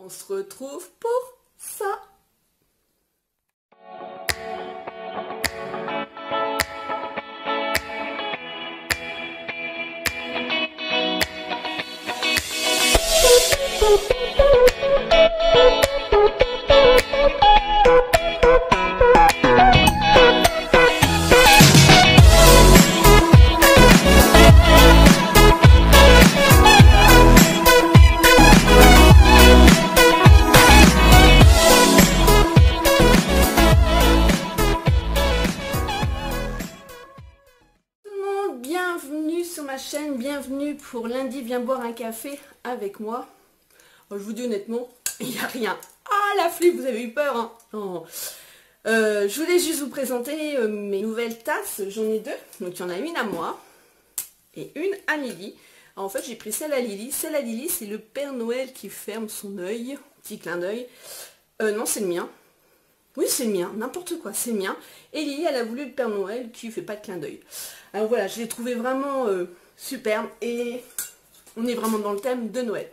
On se retrouve pour ça. Bienvenue sur ma chaîne, bienvenue pour lundi, viens boire un café avec moi. Alors, je vous dis honnêtement, il n'y a rien. Ah la flip, vous avez eu peur hein. Non. Je voulais juste vous présenter mes nouvelles tasses, j'en ai deux. Donc il y en a une à moi et une à Lily. Alors, en fait j'ai pris celle à Lily. Celle à Lily c'est le Père Noël qui ferme son œil, petit clin d'œil. Non c'est le mien. Oui, c'est le mien, n'importe quoi, c'est le mien. Et Lily, elle a voulu le Père Noël qui fait pas de clin d'œil. Alors voilà, je l'ai trouvé vraiment superbe et on est vraiment dans le thème de Noël.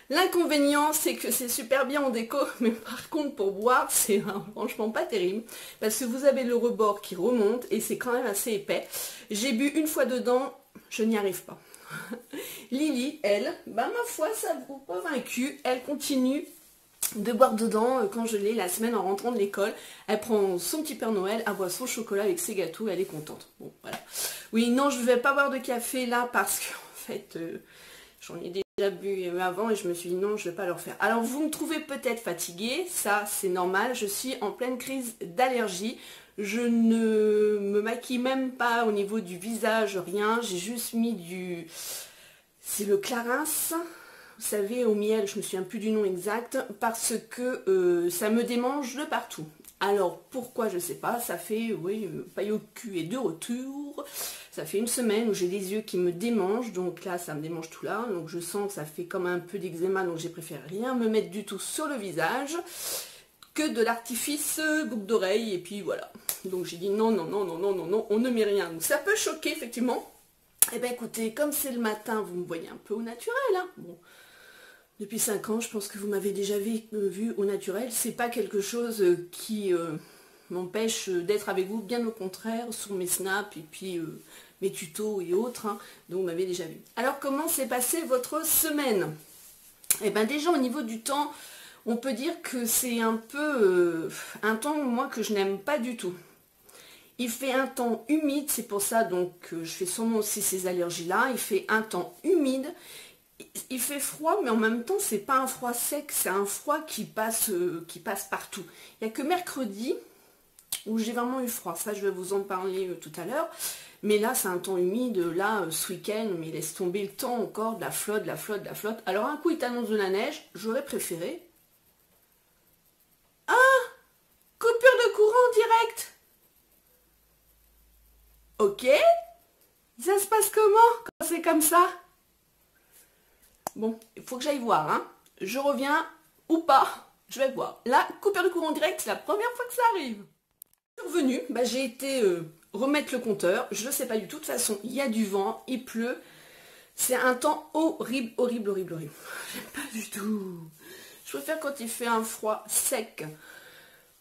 L'inconvénient, c'est que c'est super bien en déco, mais par contre pour boire, c'est franchement pas terrible. Parce que vous avez le rebord qui remonte et c'est quand même assez épais. J'ai bu une fois dedans, je n'y arrive pas. Lily, elle, bah ma foi, ça ne vous pas vaincu, elle continue de boire dedans quand je l'ai la semaine en rentrant de l'école. Elle prend son petit Père Noël, elle boit son chocolat avec ses gâteaux, elle est contente. Bon, voilà. Oui, non, je ne vais pas boire de café là parce que en fait, j'en ai déjà bu avant et je me suis dit non, je ne vais pas le refaire. Alors, vous me trouvez peut-être fatiguée, ça c'est normal, je suis en pleine crise d'allergie. Je ne me maquille même pas au niveau du visage, rien. J'ai juste mis du... C'est le Clarins. Vous savez, au miel, je me souviens plus du nom exact, parce que ça me démange de partout. Alors, pourquoi, je sais pas, ça fait, oui, paille au cul et de retour. Ça fait une semaine où j'ai les yeux qui me démangent, donc là, ça me démange tout là. Donc, je sens que ça fait comme un peu d'eczéma, donc j'ai préféré rien me mettre du tout sur le visage, que de l'artifice boucle d'oreille, et puis voilà. Donc, j'ai dit non, non, non, non, non, non, non, on ne met rien. Donc, ça peut choquer, effectivement. Eh bien, écoutez, comme c'est le matin, vous me voyez un peu au naturel, hein. Bon. Depuis 5 ans, je pense que vous m'avez déjà vu au naturel. C'est pas quelque chose qui m'empêche d'être avec vous, bien au contraire, sur mes snaps et puis mes tutos et autres. Hein, donc vous m'avez déjà vu. Alors comment s'est passée votre semaine? Eh bien déjà au niveau du temps, on peut dire que c'est un peu un temps moi que je n'aime pas du tout. Il fait un temps humide, c'est pour ça donc je fais sûrement aussi ces allergies-là. Il fait un temps humide. Il fait froid, mais en même temps, c'est pas un froid sec, c'est un froid qui passe partout. Il n'y a que mercredi où j'ai vraiment eu froid. Ça, je vais vous en parler tout à l'heure. Mais là, c'est un temps humide. Là, ce week-end, mais laisse tomber le temps encore, de la flotte, de la flotte, de la flotte. Alors, un coup, il t'annonce de la neige. J'aurais préféré. Ah! Coupure de courant direct! Ok? Ça se passe comment quand c'est comme ça? Bon, il faut que j'aille voir, hein. Je reviens ou pas, je vais voir. Là, coupure de courant direct, c'est la première fois que ça arrive. Je suis revenue, bah, j'ai été remettre le compteur, je ne sais pas du tout, de toute façon, il y a du vent, il pleut. C'est un temps horrible, horrible, horrible, horrible. J'aime pas du tout. Je préfère quand il fait un froid sec.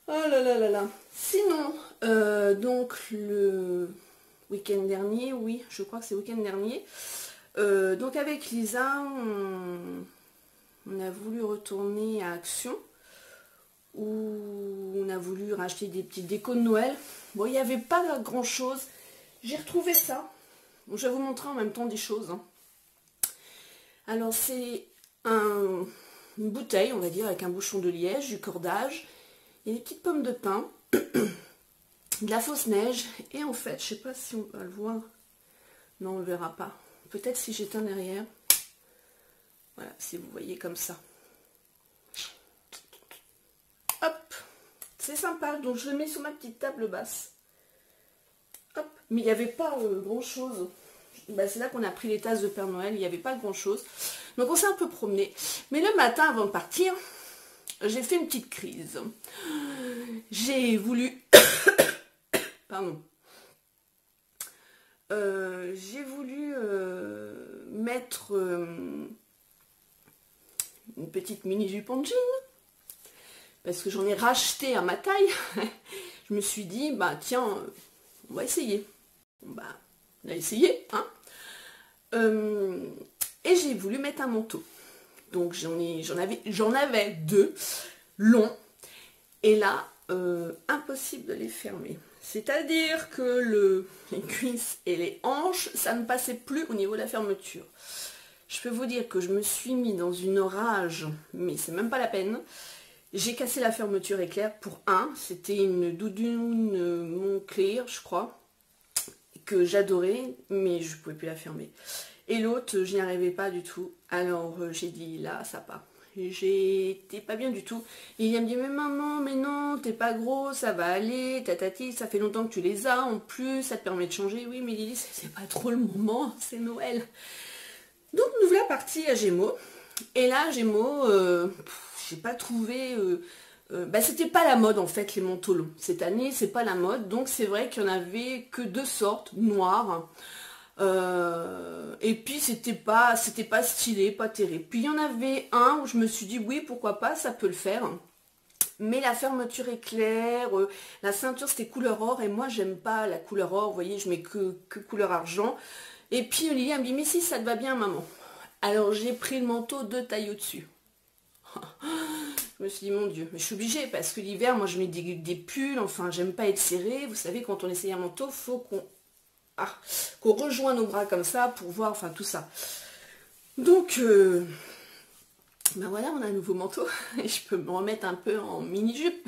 Oh là là là là. Sinon, donc le week-end dernier, oui, je crois que c'est le week-end dernier, donc avec Lisa, on a voulu retourner à Action, où on a voulu racheter des petites décos de Noël. Bon, il n'y avait pas grand chose. J'ai retrouvé ça. Bon, je vais vous montrer en même temps des choses. Hein. Alors c'est une bouteille, on va dire, avec un bouchon de liège, du cordage, et des petites pommes de pin, de la fausse neige, et en fait, je sais pas si on va le voir. Non, on ne le verra pas. Peut-être si j'éteins derrière. Voilà, si vous voyez comme ça. Hop, c'est sympa. Donc je le mets sur ma petite table basse. Hop, mais il n'y avait pas grand-chose. Bah, c'est là qu'on a pris les tasses de Père Noël. Il n'y avait pas grand-chose. Donc on s'est un peu promené. Mais le matin, avant de partir, j'ai fait une petite crise. J'ai voulu... Pardon. J'ai voulu mettre une petite mini jupe en jean, parce que j'en ai racheté à ma taille. Je me suis dit, bah tiens, on va essayer. Bah, on a essayé, hein. Et j'ai voulu mettre un manteau. Donc j'en avais deux, longs. Et là, impossible de les fermer. C'est-à-dire que les cuisses et les hanches, ça ne passait plus au niveau de la fermeture. Je peux vous dire que je me suis mis dans une rage, mais c'est même pas la peine. J'ai cassé la fermeture éclair pour un. C'était une doudoune Moncler, je crois, que j'adorais, mais je ne pouvais plus la fermer. Et l'autre, je n'y arrivais pas du tout. Alors j'ai dit, là, ça part. J'étais pas bien du tout. Et il me dit, mais maman, mais non, t'es pas gros, ça va aller, tatati, ça fait longtemps que tu les as, en plus, ça te permet de changer. Oui, mais Lily, c'est pas trop le moment, c'est Noël. Donc nous voilà partis à Gémeaux. Et là, Gémeaux, j'ai pas trouvé... bah, c'était pas la mode en fait, les manteaux longs. Cette année, c'est pas la mode. Donc c'est vrai qu'il y en avait que deux sortes, noirs. Et puis c'était pas stylé, pas terrible. Puis il y en avait un où je me suis dit oui, pourquoi pas, ça peut le faire. Mais la fermeture éclair, la ceinture c'était couleur or et moi j'aime pas la couleur or, vous voyez, je mets que couleur argent. Et puis Olivia me dit mais si ça te va bien maman. Alors j'ai pris le manteau 2 tailles au-dessus. Je me suis dit mon Dieu, mais je suis obligée parce que l'hiver moi je mets des pulls, enfin j'aime pas être serrée. Vous savez quand on essaye un manteau, faut qu'on rejoint nos bras comme ça pour voir, enfin tout ça. Donc ben voilà, on a un nouveau manteau et je peux me remettre un peu en mini-jupe.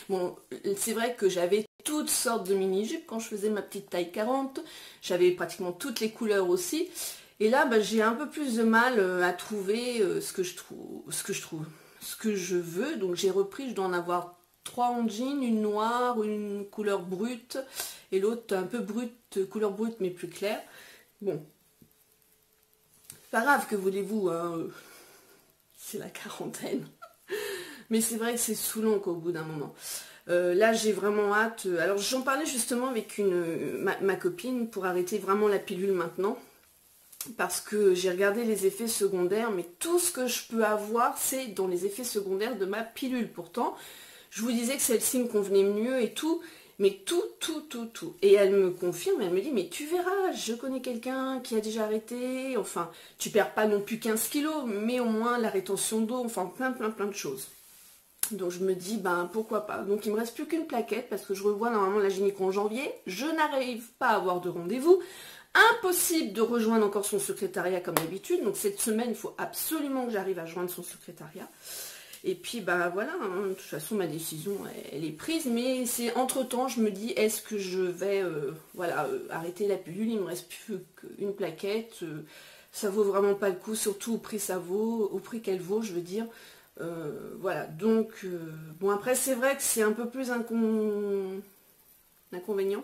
Bon, c'est vrai que j'avais toutes sortes de mini-jupes quand je faisais ma petite taille 40. J'avais pratiquement toutes les couleurs aussi. Et là, ben, j'ai un peu plus de mal à trouver ce que je veux. Donc j'ai repris, je dois en avoir 3 en jean, une noire, une couleur brute et l'autre un peu brute, couleur brute mais plus claire. Bon, pas grave, que voulez-vous, hein, c'est la quarantaine. Mais c'est vrai que c'est saoulant qu'au bout d'un moment. Là j'ai vraiment hâte. Alors j'en parlais justement avec ma copine pour arrêter vraiment la pilule maintenant. Parce que j'ai regardé les effets secondaires, mais tout ce que je peux avoir, c'est dans les effets secondaires de ma pilule. Pourtant, je vous disais que celle-ci me convenait mieux et tout, mais tout. Et elle me confirme, elle me dit, mais tu verras, je connais quelqu'un qui a déjà arrêté, enfin, tu perds pas non plus 15 kilos, mais au moins la rétention d'eau, enfin, plein de choses. Donc je me dis, ben pourquoi pas. Donc il me reste plus qu'une plaquette, parce que je revois normalement la gynéco en janvier, je n'arrive pas à avoir de rendez-vous. Impossible de rejoindre encore son secrétariat comme d'habitude. Donc cette semaine, il faut absolument que j'arrive à joindre son secrétariat. Et puis bah voilà, hein, de toute façon ma décision elle est prise. Mais c'est entre-temps, je me dis, est-ce que je vais arrêter la pilule? Il me reste plus qu'une plaquette. Ça vaut vraiment pas le coup, surtout au prix qu'elle vaut, je veux dire. Voilà, donc bon après c'est vrai que c'est un peu plus inconvénient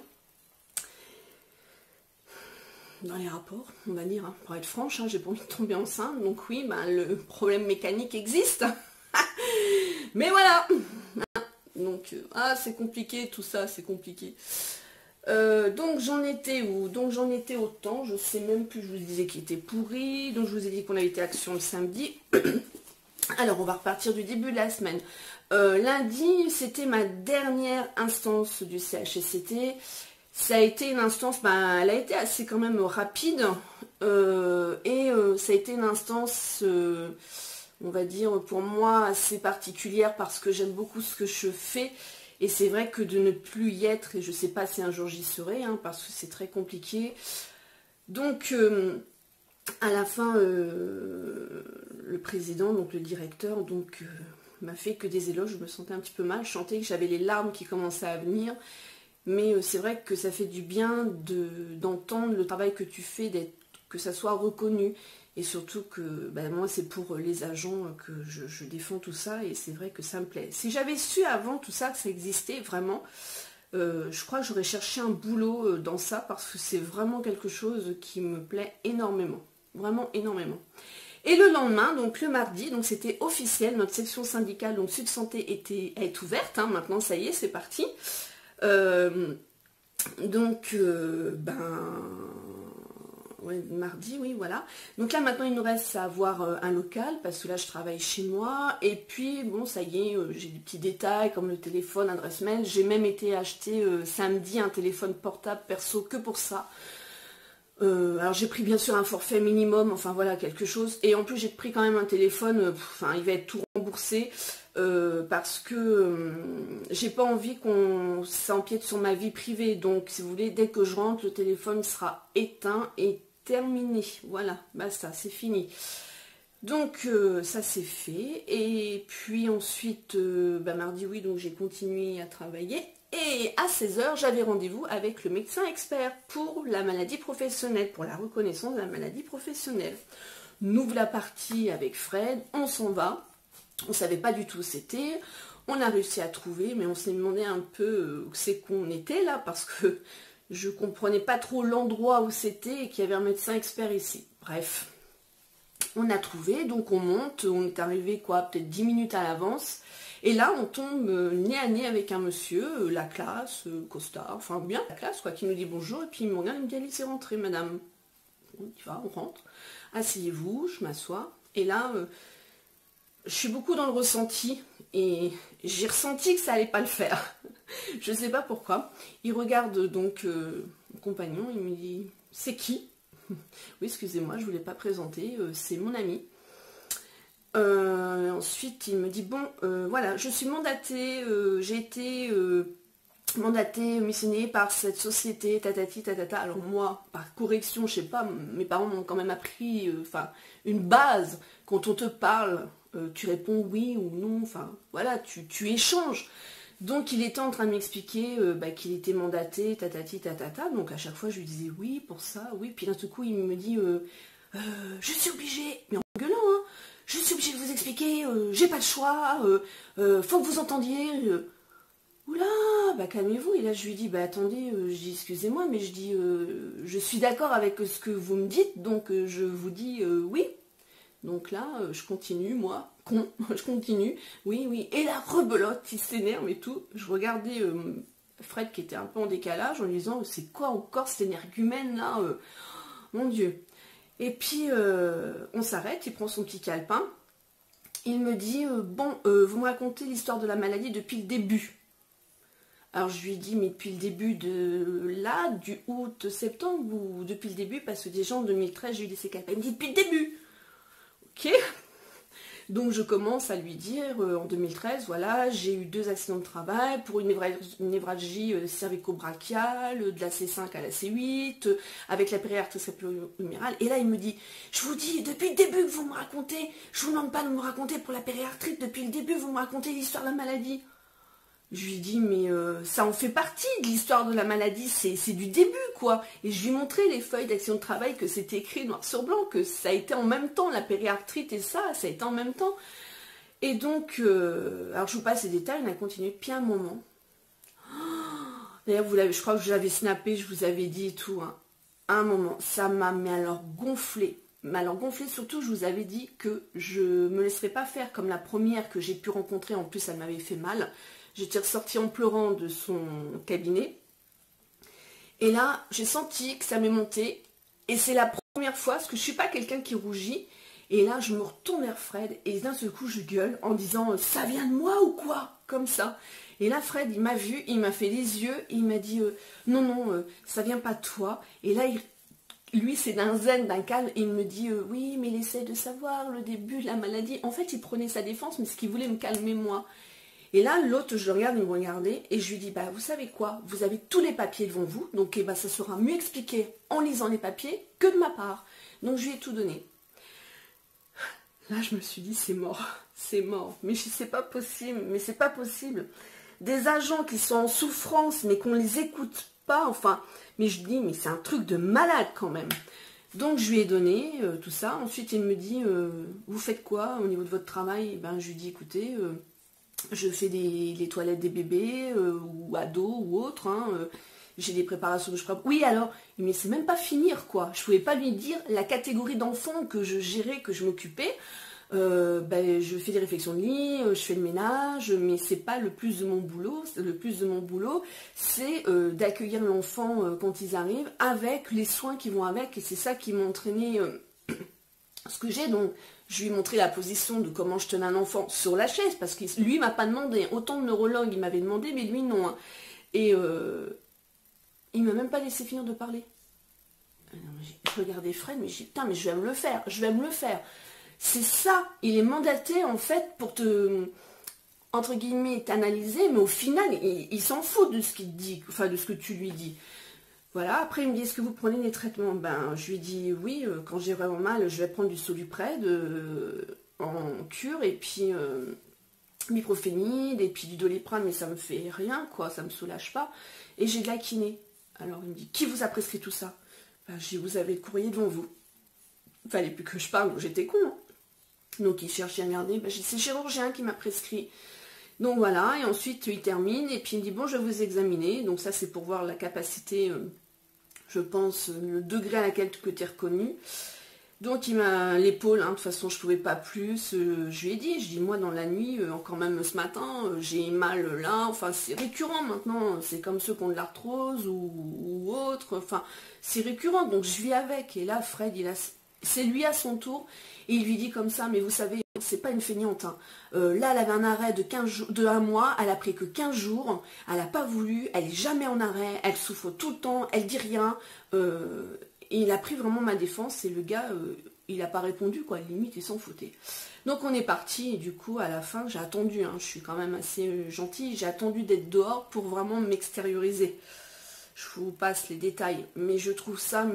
dans les rapports, on va dire, hein. Pour être franche, hein, j'ai pas envie de tomber enceinte, donc oui, ben, le problème mécanique existe. Mais voilà. Donc, c'est compliqué, tout ça, c'est compliqué. Donc j'en étais où? Donc j'en étais au temps, je sais même plus, je vous disais qu'il était pourri, donc je vous ai dit qu'on avait été action le samedi. Alors on va repartir du début de la semaine. Lundi, c'était ma dernière instance du CHSCT. Ça a été une instance, elle a été assez quand même rapide ça a été une instance, on va dire pour moi assez particulière parce que j'aime beaucoup ce que je fais et c'est vrai que de ne plus y être, et je sais pas si un jour j'y serai, hein, parce que c'est très compliqué. Donc à la fin, le président, donc le directeur, m'a fait que des éloges, je me sentais un petit peu mal, je sentais que j'avais les larmes qui commençaient à venir. Mais c'est vrai que ça fait du bien d'entendre le travail que tu fais, que ça soit reconnu. Et surtout que moi, c'est pour les agents que je défends tout ça. Et c'est vrai que ça me plaît. Si j'avais su avant tout ça, que ça existait vraiment, je crois que j'aurais cherché un boulot dans ça. Parce que c'est vraiment quelque chose qui me plaît énormément. Vraiment énormément. Et le lendemain, donc le mardi, donc c'était officiel. Notre section syndicale, donc Sud Santé, est ouverte. Hein, maintenant, ça y est, c'est parti. Ouais, mardi, oui, voilà. Donc là, maintenant, il nous reste à avoir un local, parce que là, je travaille chez moi. Et puis, bon, ça y est, j'ai des petits détails, comme le téléphone, adresse mail. J'ai même été acheter samedi un téléphone portable perso que pour ça. Alors, j'ai pris, bien sûr, un forfait minimum, enfin, voilà, quelque chose. Et en plus, j'ai pris quand même un téléphone, enfin, il va être tout remboursé, parce que j'ai pas envie qu'on s'empiète sur ma vie privée. Donc, si vous voulez, dès que je rentre, le téléphone sera éteint et terminé. Voilà, basta, c'est fini. Donc ça c'est fait. Et puis ensuite, mardi, oui, donc j'ai continué à travailler. Et à 16 h, j'avais rendez-vous avec le médecin expert pour la maladie professionnelle, pour la reconnaissance de la maladie professionnelle. On ouvre la partie avec Fred, on s'en va. On ne savait pas du tout où c'était. On a réussi à trouver, mais on s'est demandé un peu où c'est qu'on était là, parce que je comprenais pas trop l'endroit où c'était et qu'il y avait un médecin expert ici. Bref, on a trouvé, donc on monte, on est arrivé quoi, peut-être 10 minutes à l'avance. Et là, on tombe nez à nez avec un monsieur, la classe, costard, enfin bien la classe, quoi, qui nous dit bonjour. Et puis il me regarde, il me dit allez, c'est rentré, madame. On y va, on rentre. Asseyez-vous, je m'assois. Et là, je suis beaucoup dans le ressenti. Et j'ai ressenti que ça allait pas le faire. Je ne sais pas pourquoi. Il regarde donc mon compagnon, il me dit « C'est qui ?» Oui, excusez-moi, je ne voulais pas présenter, c'est mon ami. Ensuite, il me dit « Bon, voilà, je suis mandatée, j'ai été mandatée, missionnée par cette société, tatati, tatata. » Alors moi, par correction, je sais pas, mes parents m'ont quand même appris une base. Quand on te parle, tu réponds oui ou non, enfin voilà, tu échanges. Donc il était en train de m'expliquer qu'il était mandaté, tatati, tatata. Donc à chaque fois je lui disais oui pour ça, oui. Puis d'un coup il me dit je suis obligée, mais en gueulant, hein, je suis obligée de vous expliquer, j'ai pas le choix, faut que vous entendiez. Oula, calmez-vous. Et là je lui dis attendez, je dis excusez-moi, mais je dis je suis d'accord avec ce que vous me dites, donc je vous dis oui. Donc là, je continue, moi, con, je continue, oui, oui, et la rebelote, il s'énerve et tout. Je regardais Fred qui était un peu en décalage en lui disant, c'est quoi encore cette énergumène là, mon Dieu. Et puis, on s'arrête, il prend son petit calepin, il me dit, bon, vous me racontez l'histoire de la maladie depuis le début. Alors je lui dis, mais depuis le début de là, du août, septembre, ou depuis le début, parce que déjà en 2013, j'ai eu des séquelles. Il me dit, depuis le début. Ok, donc je commence à lui dire en 2013, voilà, j'ai eu 2 accidents de travail pour une névralgie cervico-brachiale, de la C5 à la C8, avec la périarthrite humérale. Et là il me dit, je vous dis, depuis le début que vous me racontez, je vous demande pas de me raconter pour la périarthrite, depuis le début vous me racontez l'histoire de la maladie. Je lui dis, mais ça en fait partie de l'histoire de la maladie, c'est du début, quoi. Et je lui montrais les feuilles d'action de travail, que c'était écrit noir sur blanc, que ça a été en même temps, la périarthrite et ça a été en même temps. Et donc, alors je vous passe les détails, on a continué depuis un moment. D'ailleurs, je crois que je l'avais snappé, je vous avais dit et tout, hein. Un moment, ça m'a mais alors gonflé. Mais alors gonflé, surtout, je vous avais dit que je me laisserais pas faire comme la première que j'ai pu rencontrer, en plus elle m'avait fait mal. J'étais ressortie en pleurant de son cabinet. Et là, j'ai senti que ça m'est monté. Et c'est la première fois, parce que je ne suis pas quelqu'un qui rougit. Et là, je me retourne vers Fred. Et d'un seul coup, je gueule en disant « Ça vient de moi ou quoi ?» Comme ça. Et là, Fred, il m'a vu, il m'a fait les yeux. Et il m'a dit « Non, non, ça vient pas de toi. » Et là, lui, c'est d'un zen, d'un calme. Et il me dit « Oui, mais il essaie de savoir le début de la maladie. » En fait, il prenait sa défense, mais ce qu'il voulait me calmer, moi. Et là, l'autre, je le regarde, il me regardait, et je lui dis, vous savez quoi, vous avez tous les papiers devant vous, donc ça sera mieux expliqué en lisant les papiers que de ma part. Donc je lui ai tout donné. Là, je me suis dit, c'est mort, mais c'est pas possible, c'est pas possible. Des agents qui sont en souffrance, mais qu'on les écoute pas, enfin, mais je dis, mais c'est un truc de malade quand même. Donc je lui ai donné tout ça, ensuite il me dit, vous faites quoi au niveau de votre travail? Je lui dis, écoutez... je fais les toilettes des bébés, ou ados, ou autres, hein, j'ai des préparations que je prépare. Oui, alors, mais c'est même pas finir, quoi. Je pouvais pas lui dire la catégorie d'enfants que je gérais, que je m'occupais. Ben, je fais des réflexions de lit, je fais le ménage, mais c'est pas le plus de mon boulot. Le plus de mon boulot, c'est d'accueillir l'enfant quand ils arrivent, avec les soins qui vont avec, et c'est ça qui m'a entraîné ce que j'ai. Donc, je lui ai montré la position de comment je tenais un enfant sur la chaise, parce que lui m'a pas demandé. Autant de neurologues, il m'avait demandé, mais lui non. Hein. Et il m'a même pas laissé finir de parler. Je regardais Fred, mais je dis, putain, mais je vais me le faire, je vais me le faire. C'est ça, il est mandaté en fait pour te, entre guillemets, t'analyser, mais au final, il s'en fout de ce qu'il te dit, enfin de ce que tu lui dis. Voilà, après il me dit, est-ce que vous prenez des traitements? Ben, je lui dis, oui, quand j'ai vraiment mal, je vais prendre du Soluprède en cure, et puis Miprophénide, et puis du Doliprane, mais ça me fait rien, quoi, ça me soulage pas. Et j'ai de la kiné. Alors il me dit, qui vous a prescrit tout ça? Ben, je dis, vous avez le courrier devant vous. Il fallait plus que je parle, j'étais con. Hein. Donc il cherchait à regarder, ben, c'est le chirurgien qui m'a prescrit. Donc voilà, et ensuite il termine, et puis il me dit, bon, je vais vous examiner. Donc ça c'est pour voir la capacité, je pense, le degré à laquelle tu es reconnu. Donc il m'a l'épaule, hein, de toute façon je ne pouvais pas plus. Je lui ai dit, moi dans la nuit, encore même ce matin, j'ai mal là, enfin c'est récurrent maintenant, c'est comme ceux qui ont de l'arthrose ou autre, enfin c'est récurrent, donc je vis avec. Et là Fred, c'est lui à son tour, et il lui dit comme ça, mais vous savez, c'est pas une feignante. Hein. Là, elle avait un arrêt de 15 jours, de 1 mois, elle a pris que 15 jours, elle n'a pas voulu, elle est jamais en arrêt, elle souffre tout le temps, elle dit rien. Et il a pris vraiment ma défense, et le gars, il n'a pas répondu, quoi, limite, il s'en foutait. Donc on est parti, et du coup, à la fin, j'ai attendu, hein, je suis quand même assez gentille, j'ai attendu d'être dehors pour vraiment m'extérioriser. Je vous passe les détails, mais je trouve ça,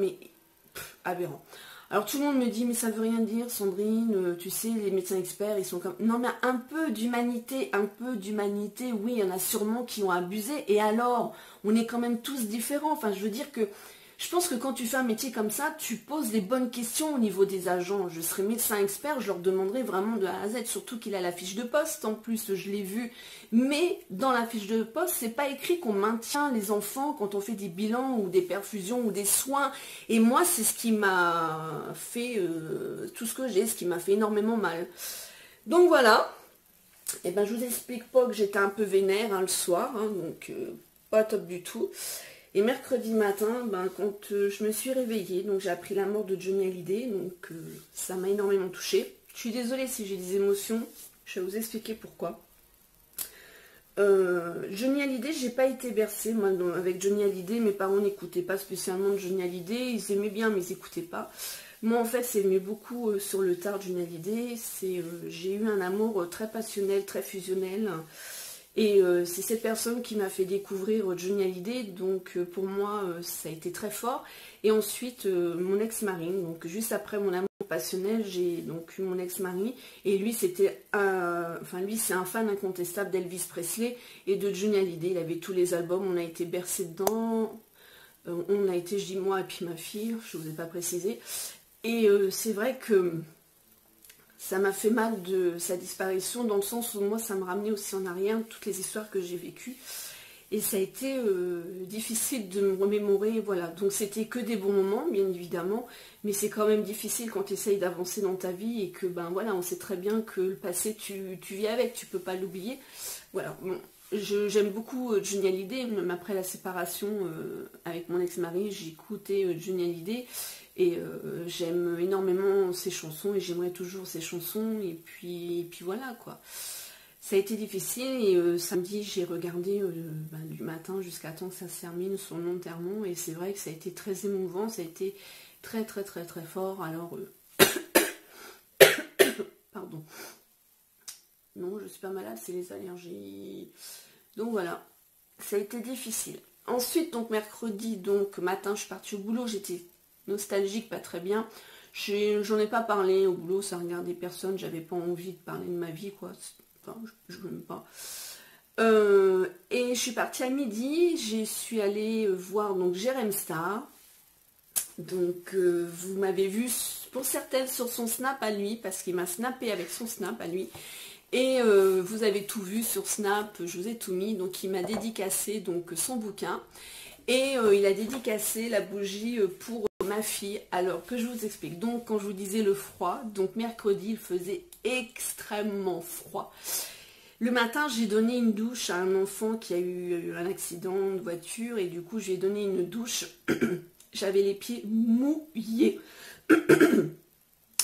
aberrant. Alors tout le monde me dit, mais ça veut rien dire, Sandrine, tu sais, les médecins experts, ils sont comme... Non, mais un peu d'humanité, oui, il y en a sûrement qui ont abusé, et alors, on est quand même tous différents, enfin, je veux dire que, je pense que quand tu fais un métier comme ça, tu poses les bonnes questions au niveau des agents. Je serais médecin expert, je leur demanderais vraiment de A à Z, surtout qu'il a la fiche de poste, en plus, je l'ai vu. Mais dans la fiche de poste, c'est pas écrit qu'on maintient les enfants quand on fait des bilans ou des perfusions ou des soins. Et moi, c'est ce qui m'a fait tout ce que j'ai, ce qui m'a fait énormément mal. Donc voilà. Et ben je vous explique pas que j'étais un peu vénère hein, le soir, hein, donc pas top du tout. Et mercredi matin, ben, quand je me suis réveillée, donc j'ai appris la mort de Johnny Hallyday, donc ça m'a énormément touchée. Je suis désolée si j'ai des émotions, je vais vous expliquer pourquoi. Johnny Hallyday, j'ai pas été bercée, moi, avec Johnny Hallyday, mes parents n'écoutaient pas spécialement de Johnny Hallyday, ils aimaient bien mais ils n'écoutaient pas. Moi en fait c'est venu beaucoup sur le tard Johnny Hallyday, j'ai eu un amour très passionnel, très fusionnel. Et c'est cette personne qui m'a fait découvrir Johnny Hallyday, donc pour moi ça a été très fort. Et ensuite mon ex-mari, donc juste après mon amour passionnel, j'ai donc eu mon ex-mari, et lui c'était lui c'est un fan incontestable d'Elvis Presley et de Johnny Hallyday. Il avait tous les albums, on a été bercés dedans, on a été, je dis moi et puis ma fille, je ne vous ai pas précisé. Et c'est vrai que ça m'a fait mal de sa disparition, dans le sens où moi ça me ramenait aussi en arrière toutes les histoires que j'ai vécues. Et ça a été difficile de me remémorer, voilà. Donc c'était que des bons moments, bien évidemment, mais c'est quand même difficile quand tu essayes d'avancer dans ta vie et que, ben voilà, on sait très bien que le passé, tu vis avec, tu peux pas l'oublier. Voilà, bon, j'aime beaucoup Johnny Hallyday, même après la séparation avec mon ex-mari, j'ai écouté Johnny Hallyday. Et j'aime énormément ses chansons et j'aimerais toujours ses chansons. Et puis voilà quoi. Ça a été difficile et samedi j'ai regardé du matin jusqu'à temps que ça se termine son enterrement. Et c'est vrai que ça a été très émouvant, ça a été très très très très fort. Alors, pardon. Non, je suis pas malade, c'est les allergies. Donc voilà, ça a été difficile. Ensuite, donc mercredi, donc matin, je suis partie au boulot, j'étais nostalgique, pas très bien. J'en ai pas parlé au boulot, ça regardait personne, j'avais pas envie de parler de ma vie, quoi. Enfin, je n'aime pas. Et je suis partie à midi, je suis allée voir donc Jérém Star. Donc vous m'avez vu pour certaines sur son snap à lui, parce qu'il m'a snappé avec son snap à lui. Et vous avez tout vu sur Snap, je vous ai tout mis, donc il m'a dédicacé donc son bouquin. Et il a dédicacé la bougie pour ma fille. Alors que je vous explique. Donc quand je vous disais le froid, donc mercredi il faisait extrêmement froid. Le matin, j'ai donné une douche à un enfant qui a eu un accident de voiture et du coup, j'ai donné une douche. J'avais les pieds mouillés.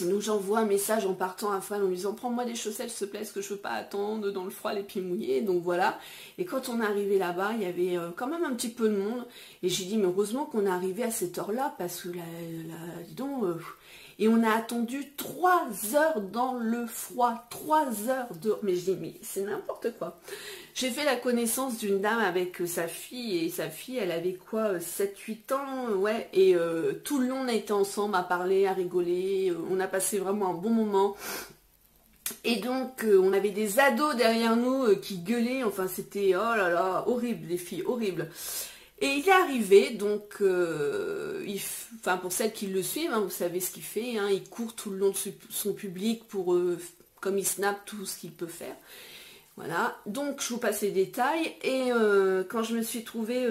Donc j'envoie un message en partant à Fred en lui disant prends-moi des chaussettes s'il te plaît, parce que je ne veux pas attendre dans le froid les pieds mouillés. Donc voilà. Et quand on est arrivé là-bas, il y avait quand même un petit peu de monde. Et j'ai dit mais heureusement qu'on est arrivé à cette heure-là parce que là dis donc... Et on a attendu 3 heures dans le froid, 3 heures de... Mais je dis, mais c'est n'importe quoi. J'ai fait la connaissance d'une dame avec sa fille, et sa fille, elle avait quoi, 7-8 ans, ouais, et tout le long, on a été ensemble à parler, à rigoler, on a passé vraiment un bon moment. Et donc, on avait des ados derrière nous qui gueulaient, enfin, c'était, oh là là, horrible, les filles, horrible. Et il est arrivé, donc, enfin pour celles qui le suivent, hein, vous savez ce qu'il fait, hein, il court tout le long de son public pour, comme il snap tout ce qu'il peut faire. Voilà, donc je vous passe les détails, et quand je me suis trouvée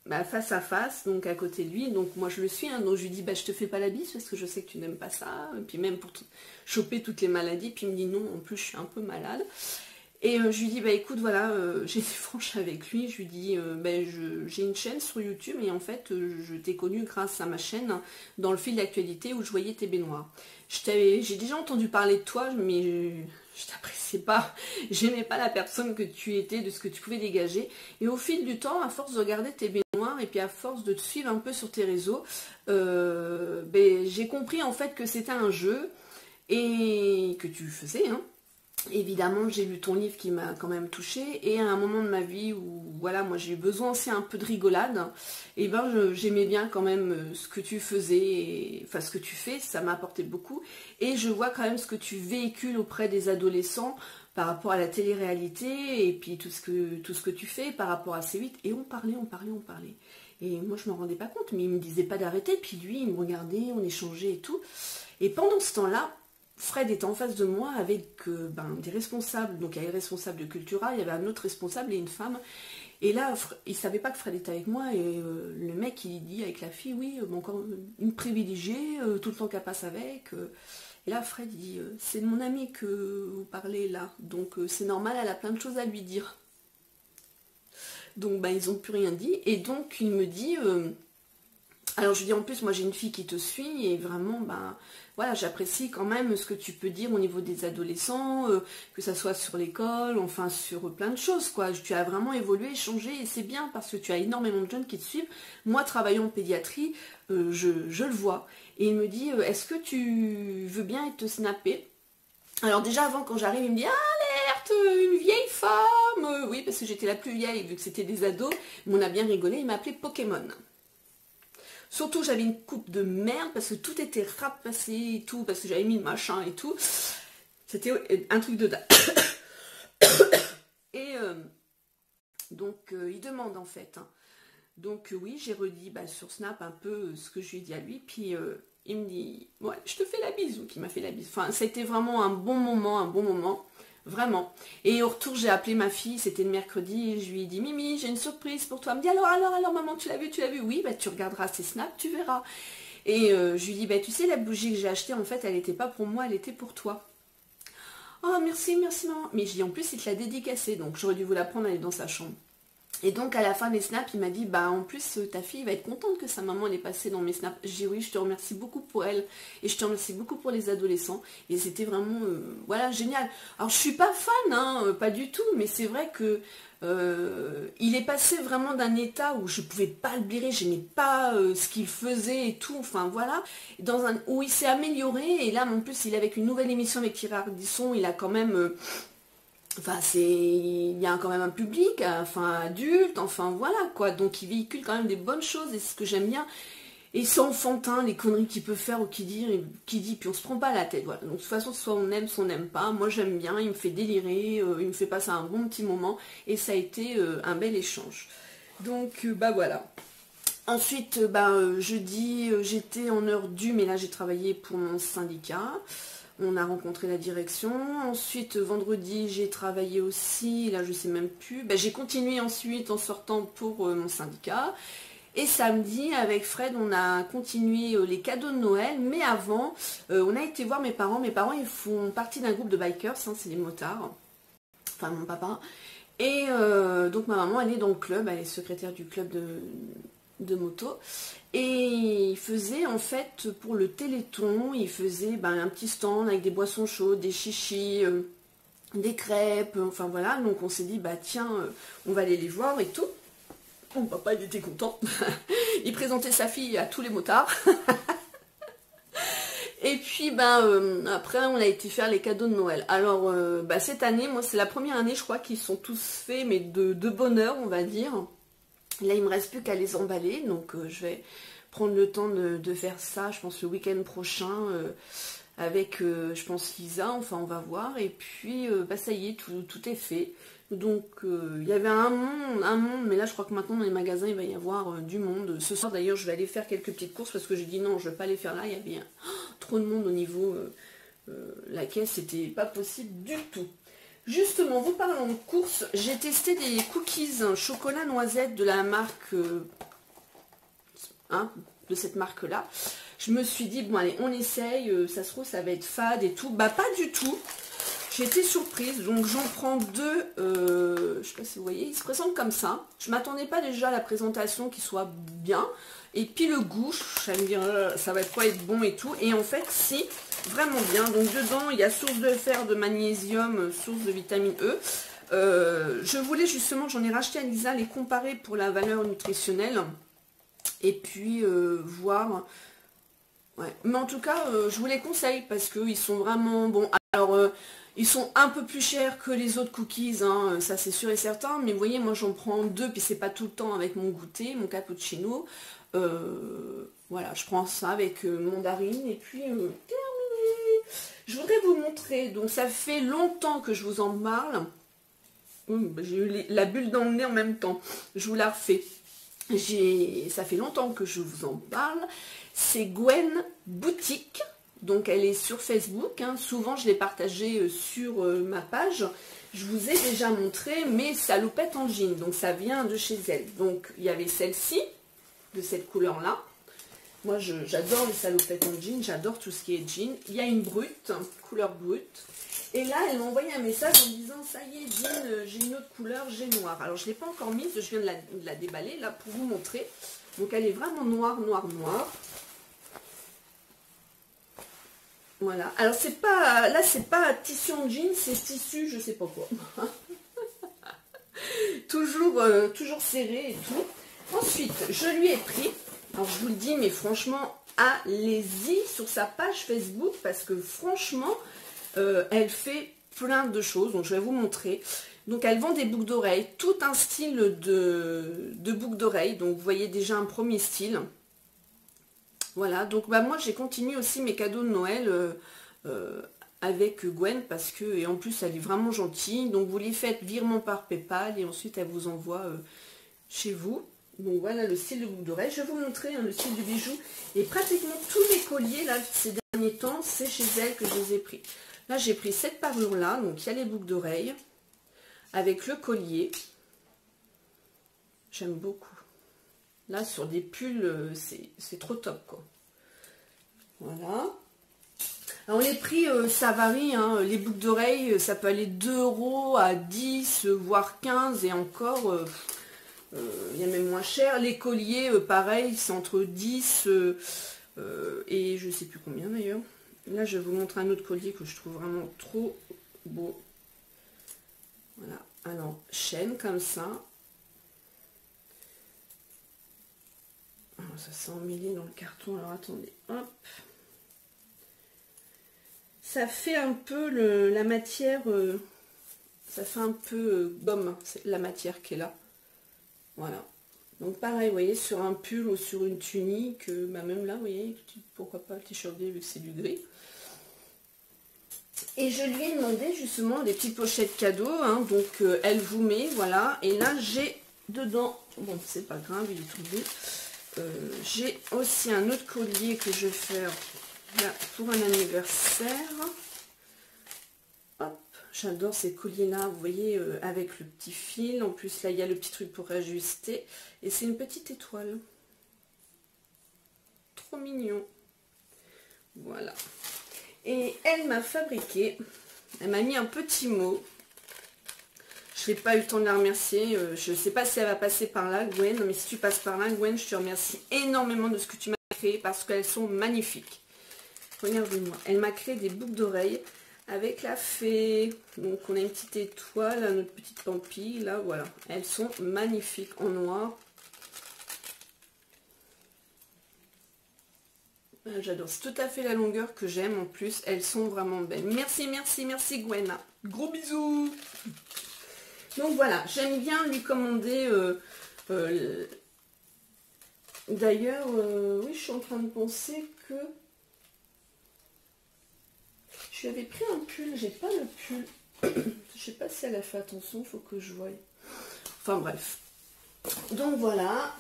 face à face, donc à côté de lui, donc moi je le suis, hein, donc je lui dis, bah je te fais pas la bise parce que je sais que tu n'aimes pas ça, et puis même pour choper toutes les maladies, puis il me dit non, en plus je suis un peu malade. Et je lui dis, bah écoute, voilà, j'ai été franche avec lui, je lui dis, j'ai une chaîne sur YouTube et en fait, je t'ai connu grâce à ma chaîne dans le fil d'actualité où je voyais tes baignoires. J'ai déjà entendu parler de toi, mais je t'appréciais pas, j'aimais pas la personne que tu étais, de ce que tu pouvais dégager. Et au fil du temps, à force de regarder tes baignoires et puis à force de te suivre un peu sur tes réseaux, j'ai compris en fait que c'était un jeu et que tu faisais, hein. Évidemment, j'ai lu ton livre qui m'a quand même touchée, et à un moment de ma vie où voilà, moi j'ai eu besoin aussi un peu de rigolade, et ben j'aimais bien quand même ce que tu faisais, enfin ce que tu fais, ça m'a apporté beaucoup, et je vois quand même ce que tu véhicules auprès des adolescents par rapport à la télé-réalité, et puis tout ce que tu fais par rapport à C8, et on parlait. Et moi je me rendais pas compte, mais il me disait pas d'arrêter, puis lui il me regardait, on échangeait et tout, et pendant ce temps-là, Fred était en face de moi avec des responsables, donc il y avait le responsable de Cultura, il y avait un autre responsable et une femme. Et là, il ne savait pas que Fred était avec moi, et le mec il dit avec la fille, oui, encore une privilégiée, tout le temps qu'elle passe avec. Et là, Fred il dit, c'est de mon ami que vous parlez là, donc c'est normal, elle a plein de choses à lui dire. Donc ils n'ont plus rien dit, et donc il me dit... alors je lui dis en plus, moi j'ai une fille qui te suit et vraiment, voilà, j'apprécie quand même ce que tu peux dire au niveau des adolescents, que ça soit sur l'école, enfin sur plein de choses, quoi. Tu as vraiment évolué, changé, et c'est bien parce que tu as énormément de jeunes qui te suivent. Moi, travaillant en pédiatrie, je le vois. Et il me dit, est-ce que tu veux bien être snappé? Alors déjà avant, quand j'arrive, il me dit, alerte, une vieille femme. Oui, parce que j'étais la plus vieille, vu que c'était des ados, mais on a bien rigolé, il m'a appelé Pokémon. Surtout, j'avais une coupe de merde parce que tout était rapassé et tout, parce que j'avais mis le machin et tout. C'était un truc de dingue. Et donc, il demande en fait. Hein. Donc, oui, j'ai redit sur Snap un peu ce que je lui ai dit à lui. Puis, il me dit, ouais, je te fais la bise. Donc, il m'a fait la bise. Enfin, c'était vraiment un bon moment. Vraiment. Et au retour, j'ai appelé ma fille, c'était le mercredi, et je lui ai dit, Mimi, j'ai une surprise pour toi. Elle me dit, alors, maman, tu l'as vu? Oui, tu regarderas ces snaps, tu verras. Et je lui dis, tu sais, la bougie que j'ai achetée, en fait, elle n'était pas pour moi, elle était pour toi. Oh, merci, maman. Mais je dis, en plus, il te l'a dédicacée, donc j'aurais dû vous la prendre, elle est dans sa chambre. Et donc à la fin des snaps, il m'a dit, en plus ta fille va être contente que sa maman elle est passée dans mes snaps. J'ai dit oui, je te remercie beaucoup pour elle, et je te remercie beaucoup pour les adolescents, et c'était vraiment, voilà, génial. Alors je suis pas fan, hein, pas du tout, mais c'est vrai que il est passé vraiment d'un état où je pouvais pas le blairer, j'aimais pas ce qu'il faisait et tout, enfin voilà, où il s'est amélioré, et là en plus il est avec une nouvelle émission avec Thierry Ardisson, il a quand même... Enfin, il y a quand même un public, enfin adulte, enfin voilà quoi. Donc il véhicule quand même des bonnes choses, et c'est ce que j'aime bien. Et c'est enfantin, les conneries qu'il peut faire ou qu'il dit, puis on se prend pas la tête. Voilà. Donc de toute façon, soit on aime, soit on n'aime pas. Moi j'aime bien, il me fait délirer, il me fait passer un bon petit moment, et ça a été un bel échange. Donc voilà. Ensuite, jeudi, j'étais en heure due, mais là j'ai travaillé pour mon syndicat. On a rencontré la direction. Ensuite, vendredi, j'ai travaillé aussi. Là, je sais même plus. Ben, j'ai continué ensuite en sortant pour mon syndicat. Et samedi, avec Fred, on a continué les cadeaux de Noël. Mais avant, on a été voir mes parents. Mes parents, ils font partie d'un groupe de bikers. Hein, c'est des motards. Enfin, mon papa. Et donc, ma maman, elle est dans le club. Elle est secrétaire du club de moto. Et il faisait en fait pour le Téléthon, il faisait un petit stand avec des boissons chaudes, des chichis, des crêpes, enfin voilà. Donc on s'est dit tiens, on va aller les voir et tout. Mon papa il était content. Il présentait sa fille à tous les motards. Et puis après on a été faire les cadeaux de Noël. Alors cette année, moi c'est la première année je crois qu'ils sont tous faits, mais de bonheur on va dire. Là, il me reste plus qu'à les emballer, donc je vais prendre le temps de faire ça, je pense le week-end prochain, avec, je pense, Lisa, enfin on va voir, et puis ça y est, tout est fait. Donc il y avait un monde, mais là je crois que maintenant dans les magasins il va y avoir du monde. Ce soir d'ailleurs je vais aller faire quelques petites courses parce que j'ai dit non, je ne vais pas les faire là, il y avait trop de monde au niveau, la caisse, c'était pas possible du tout. Justement, vous parlons de courses, j'ai testé des cookies chocolat noisette de la marque, de cette marque-là. Je me suis dit, bon allez, on essaye, ça se trouve, ça va être fade et tout. Pas du tout. J'ai été surprise, donc j'en prends deux, je sais pas si vous voyez, ils se présentent comme ça. Je m'attendais pas déjà à la présentation qui soit bien. Et puis le goût, ça me dit, ça va pas être bon et tout. Et en fait, si, vraiment bien. Donc dedans, il y a source de fer, de magnésium, source de vitamine E. Je voulais justement, j'en ai racheté à Lisa, les comparer pour la valeur nutritionnelle. Et puis voir. Ouais. Mais en tout cas, je vous les conseille parce qu'ils sont vraiment bons. Alors, ils sont un peu plus chers que les autres cookies, hein, ça c'est sûr et certain. Mais vous voyez, moi j'en prends deux, puis c'est pas tout le temps avec mon goûter, mon cappuccino. Voilà, je prends ça avec mandarine et puis terminé. Je voudrais vous montrer, donc ça fait longtemps que je vous en parle. J'ai eu la bulle dans le nez en même temps. Je vous la refais. Ça fait longtemps que je vous en parle. C'est Gwen Boutique. Donc elle est sur Facebook. Hein. Souvent je l'ai partagée sur ma page. Je vous ai déjà montré mes salopettes en jean. Donc ça vient de chez elle. Donc il y avait celle-ci, de cette couleur-là. Moi j'adore les salopettes en jean. J'adore tout ce qui est jean. Il y a une brute, couleur brute. Et là, elle m'a envoyé un message en me disant, ça y est, jean, j'ai une autre couleur, j'ai noir. Alors, je ne l'ai pas encore mise, je viens de la déballer, là, pour vous montrer. Donc, elle est vraiment noire, noire, noire. Voilà. Alors, c'est pas, là, c'est pas tissu en jean, c'est tissu, je sais pas quoi. toujours serré et tout. Ensuite, je lui ai pris, alors je vous le dis, mais franchement, allez-y sur sa page Facebook, parce que franchement... elle fait plein de choses, donc je vais vous montrer. Donc elle vend des boucles d'oreilles, tout un style de boucles d'oreilles. Donc vous voyez déjà un premier style. Voilà, donc moi j'ai continué aussi mes cadeaux de Noël avec Gwen parce que, et en plus elle est vraiment gentille. Donc vous les faites virement par PayPal et ensuite elle vous envoie chez vous. Donc voilà le style de boucle d'oreille. Je vais vous montrer le style du bijou. Et pratiquement tous les colliers là ces derniers temps, c'est chez elle que je les ai pris. Là, j'ai pris cette parure-là, donc il y a les boucles d'oreilles, avec le collier. J'aime beaucoup. Là, sur des pulls, c'est trop top, quoi. Voilà. Alors, les prix, ça varie, hein. Les boucles d'oreilles, ça peut aller de 2 € à 10, voire 15, et encore, il y a même moins cher. Les colliers, pareil, c'est entre 10 et je sais plus combien, d'ailleurs. Là, je vais vous montrer un autre collier que je trouve vraiment trop beau. Voilà. Alors, chaîne comme ça. Alors, ça s'est emmêlé dans le carton. Alors, attendez. Hop. Ça fait un peu la matière. Ça fait un peu gomme, la matière qui est là. Voilà. Donc, pareil, vous voyez, sur un pull ou sur une tunique, même là, vous voyez, pourquoi pas le t-shirt vu que c'est du gris. Et je lui ai demandé justement des petites pochettes cadeaux, hein, donc elle vous met, voilà, et là j'ai dedans, bon c'est pas grave, il est tombé, j'ai aussi un autre collier que je vais faire là, pour un anniversaire, J'adore ces colliers-là, vous voyez, avec le petit fil. En plus, là, il y a le petit truc pour ajuster. Et c'est une petite étoile. Trop mignon. Voilà. Et elle m'a fabriqué, elle m'a mis un petit mot. Je n'ai pas eu le temps de la remercier. Je ne sais pas si elle va passer par là, Gwen. Mais si tu passes par là, Gwen, je te remercie énormément de ce que tu m'as créé parce qu'elles sont magnifiques. Regardez-moi. Elle m'a créé des boucles d'oreilles avec la fée. Donc, on a une petite étoile, notre petite pampille. Là, voilà. Elles sont magnifiques en noir. J'adore. C'est tout à fait la longueur que j'aime. En plus, elles sont vraiment belles. Merci, merci, merci, Gwen. Gros bisous. Donc voilà, j'aime bien lui commander. D'ailleurs, oui, je suis en train de penser que je lui avais pris un pull. J'ai pas le pull. Je sais pas si elle a fait attention, il faut que je voie. Enfin bref. Donc voilà.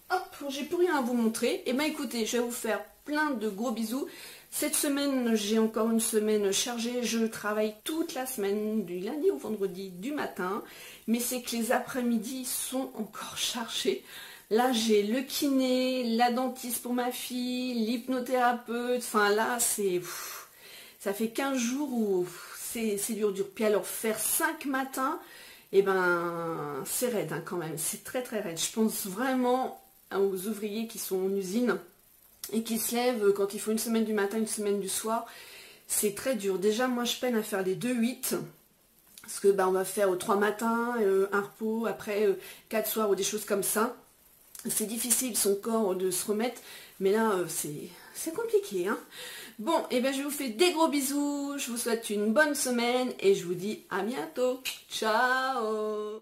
Hop, j'ai plus rien à vous montrer. Et bien écoutez, je vais vous faire plein de gros bisous. Cette semaine, j'ai encore une semaine chargée. Je travaille toute la semaine, du lundi au vendredi, du matin. Mais c'est que les après-midi sont encore chargés. Là, j'ai le kiné, la dentiste pour ma fille, l'hypnothérapeute. Enfin là, c'est... Ça fait 15 jours où c'est dur. Puis alors, faire 5 matins, et ben, c'est raide hein, quand même. C'est très très raide. Je pense vraiment aux ouvriers qui sont en usine et qui se lèvent quand il faut une semaine du matin, une semaine du soir. C'est très dur. Déjà, moi, je peine à faire les 2-8. Parce que on va faire 3 matins, un repos, après 4 soirs ou des choses comme ça. C'est difficile, son corps, de se remettre. Mais là, c'est compliqué. Hein. Bon, et ben je vous fais des gros bisous. Je vous souhaite une bonne semaine et je vous dis à bientôt. Ciao.